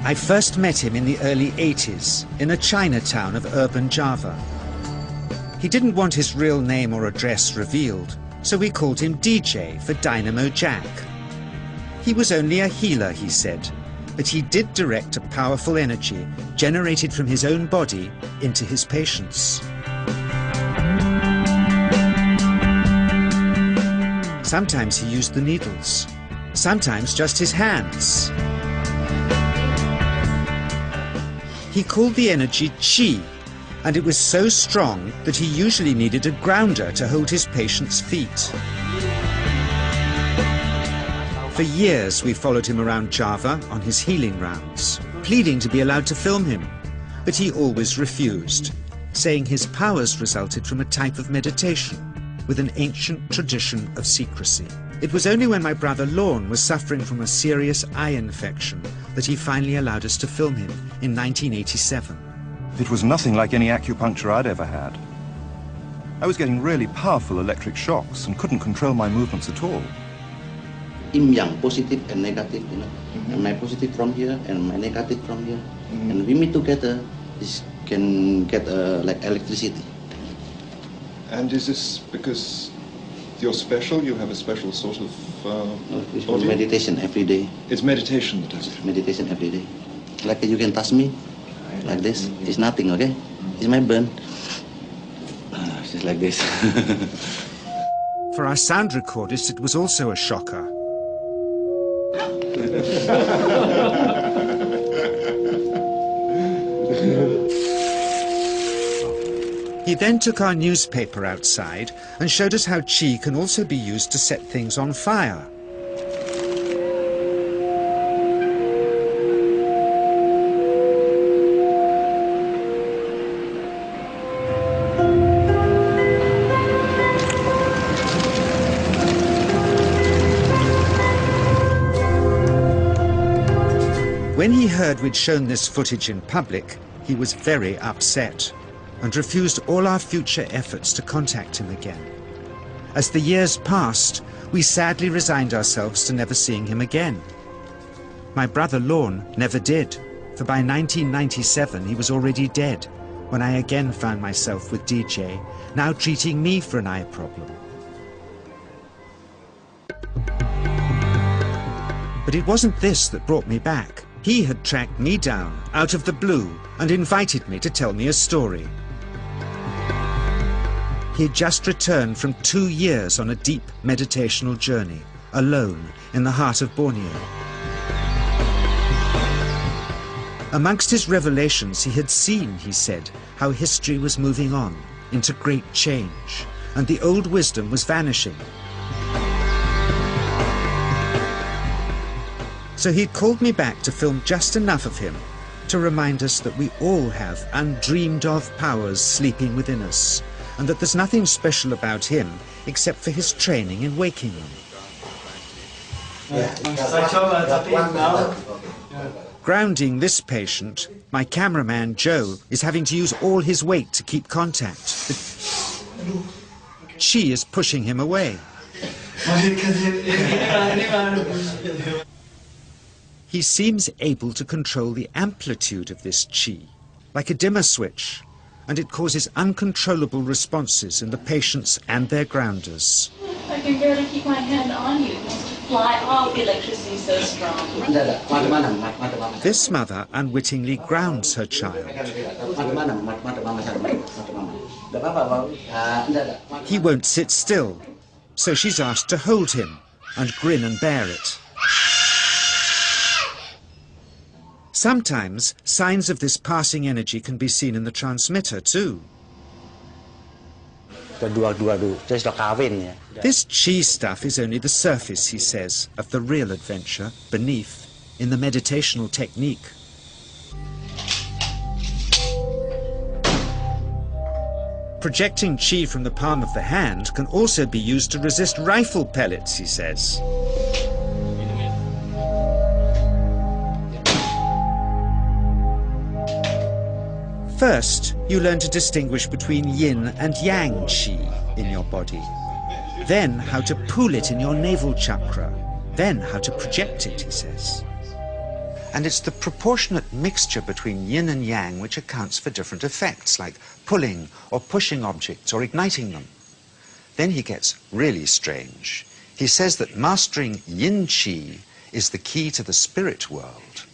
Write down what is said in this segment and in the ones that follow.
I first met him in the early 80s in a Chinatown of urban Java. He didn't want his real name or address revealed, so we called him DJ for Dynamo Jack. He was only a healer, he said, but he did direct a powerful energy generated from his own body into his patients. Sometimes he used the needles, sometimes just his hands. He called the energy Qi, and it was so strong that he usually needed a grounder to hold his patients' feet. For years we followed him around Java on his healing rounds, pleading to be allowed to film him, but he always refused, saying his powers resulted from a type of meditation with an ancient tradition of secrecy. It was only when my brother Lorne was suffering from a serious eye infection that he finally allowed us to film him in 1987. It was nothing like any acupuncture I'd ever had. I was getting really powerful electric shocks and couldn't control my movements at all. Yin yang, positive and negative, you know. And my positive from here and my negative from here. And we meet together, this can get like electricity. And is this because you're special? You have a special sort of it's meditation every day. It's meditation that does it? Meditation every day. Like you can touch me, like this. It's nothing, okay? It's my burn. Just like this. For our sound recordist, it was also a shocker. He then took our newspaper outside and showed us how Qi can also be used to set things on fire. When he heard we'd shown this footage in public, he was very upset and refused all our future efforts to contact him again. As the years passed, we sadly resigned ourselves to never seeing him again. My brother Lorne never did, for by 1997 he was already dead, when I again found myself with DJ, now treating me for an eye problem. But it wasn't this that brought me back. He had tracked me down out of the blue and invited me to tell me a story. He had just returned from 2 years on a deep meditational journey, alone in the heart of Borneo. Amongst his revelations, he had seen, he said, how history was moving on into great change, and the old wisdom was vanishing. So he'd called me back to film just enough of him to remind us that we all have undreamed of powers sleeping within us, and that there's nothing special about him except for his training in waking them. Grounding this patient, my cameraman Joe is having to use all his weight to keep contact. But Qi is pushing him away. He seems able to control the amplitude of this Qi, like a dimmer switch, and it causes uncontrollable responses in the patients and their grounders. I can barely keep my hand on you. It wants to fly off. The electricity is so strong. This mother unwittingly grounds her child. He won't sit still, so she's asked to hold him and grin and bear it. Sometimes, signs of this passing energy can be seen in the transmitter too. This Qi stuff is only the surface, he says, of the real adventure beneath, in the meditational technique. Projecting Qi from the palm of the hand can also be used to resist rifle pellets, he says. First, you learn to distinguish between yin and yang Qi in your body. Then how to pool it in your navel chakra. Then how to project it, he says. And it's the proportionate mixture between yin and yang which accounts for different effects, like pulling or pushing objects or igniting them. Then he gets really strange. He says that mastering yin qi is the key to the spirit world.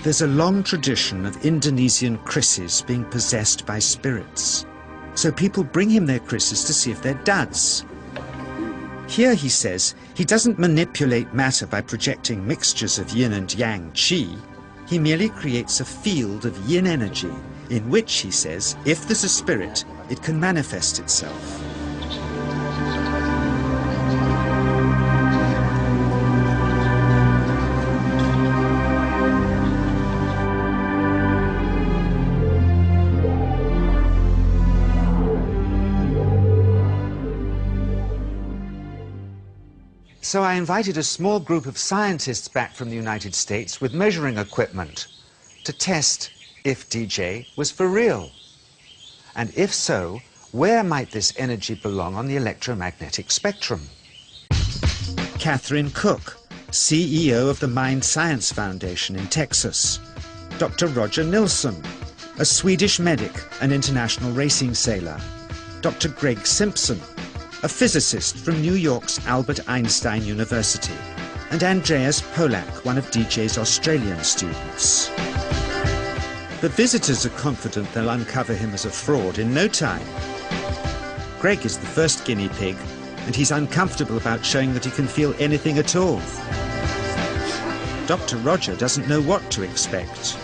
There's a long tradition of Indonesian krisis being possessed by spirits. So people bring him their krisis to see if they're duds. Here, he says, he doesn't manipulate matter by projecting mixtures of yin and yang qi. He merely creates a field of yin energy in which, he says, if there's a spirit, it can manifest itself. So I invited a small group of scientists back from the United States with measuring equipment to test if DJ was for real. And if so, where might this energy belong on the electromagnetic spectrum? Catherine Cook, CEO of the Mind Science Foundation in Texas. Dr. Roger Nilsson, a Swedish medic and international racing sailor. Dr. Greg Simpson, a physicist from New York's Albert Einstein University, and Andreas Polak, one of DJ's Australian students. The visitors are confident they'll uncover him as a fraud in no time. Greg is the first guinea pig, and he's uncomfortable about showing that he can feel anything at all. Dr. Roger doesn't know what to expect.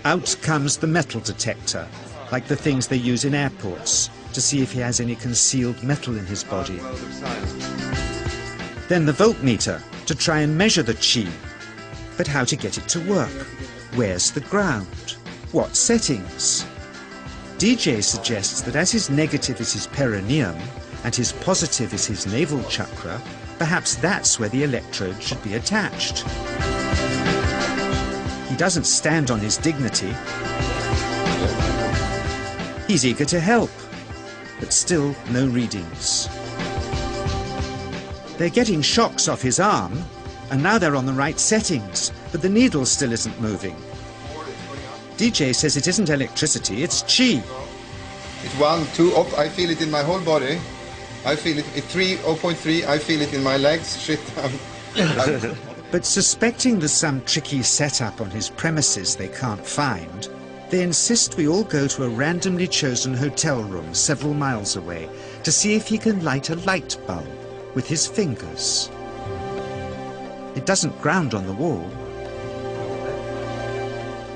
Out comes the metal detector, like the things they use in airports, to see if he has any concealed metal in his body. Then the voltmeter, to try and measure the qi. But how to get it to work? Where's the ground? What settings? DJ suggests that as his negative is his perineum, and his positive is his navel chakra, perhaps that's where the electrode should be attached. He doesn't stand on his dignity. He's eager to help, but still no readings. They're getting shocks off his arm, and now they're on the right settings, but the needle still isn't moving. DJ says it isn't electricity, it's qi. It's 1, 2, up, I feel it in my whole body. I feel it at 3, 0.3, I feel it in my legs. Shit, But suspecting there's some tricky setup on his premises they can't find, they insist we all go to a randomly chosen hotel room several miles away to see if he can light a light bulb with his fingers. It doesn't ground on the wall.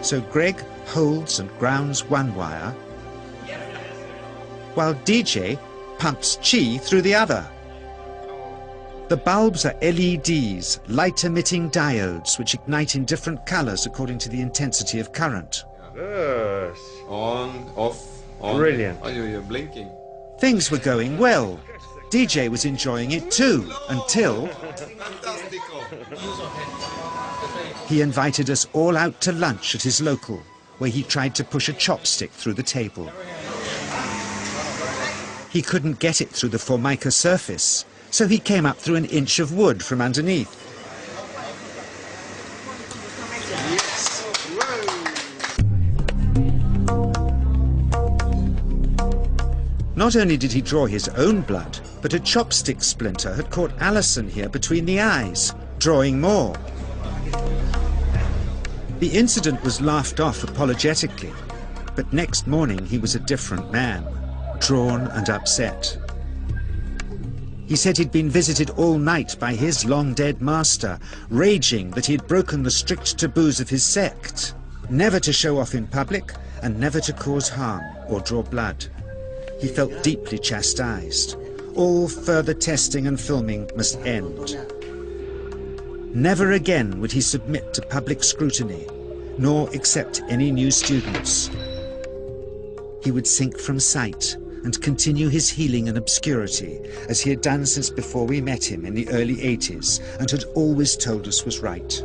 So Greg holds and grounds one wire, while DJ pumps qi through the other. The bulbs are LEDs, light-emitting diodes, which ignite in different colors according to the intensity of current. Yes. On, off, on. Brilliant. Oh, you're blinking. Things were going well. DJ was enjoying it too, until he invited us all out to lunch at his local, where he tried to push a chopstick through the table. He couldn't get it through the formica surface, so he came up through an inch of wood from underneath. Not only did he draw his own blood, but a chopstick splinter had caught Alison here between the eyes, drawing more. The incident was laughed off apologetically, but next morning he was a different man, drawn and upset. He said he'd been visited all night by his long-dead master, raging that he'd broken the strict taboos of his sect, never to show off in public and never to cause harm or draw blood. He felt deeply chastised. All further testing and filming must end. Never again would he submit to public scrutiny, nor accept any new students. He would sink from sight and continue his healing in obscurity, as he had done since before we met him in the early 80s and had always told us was right.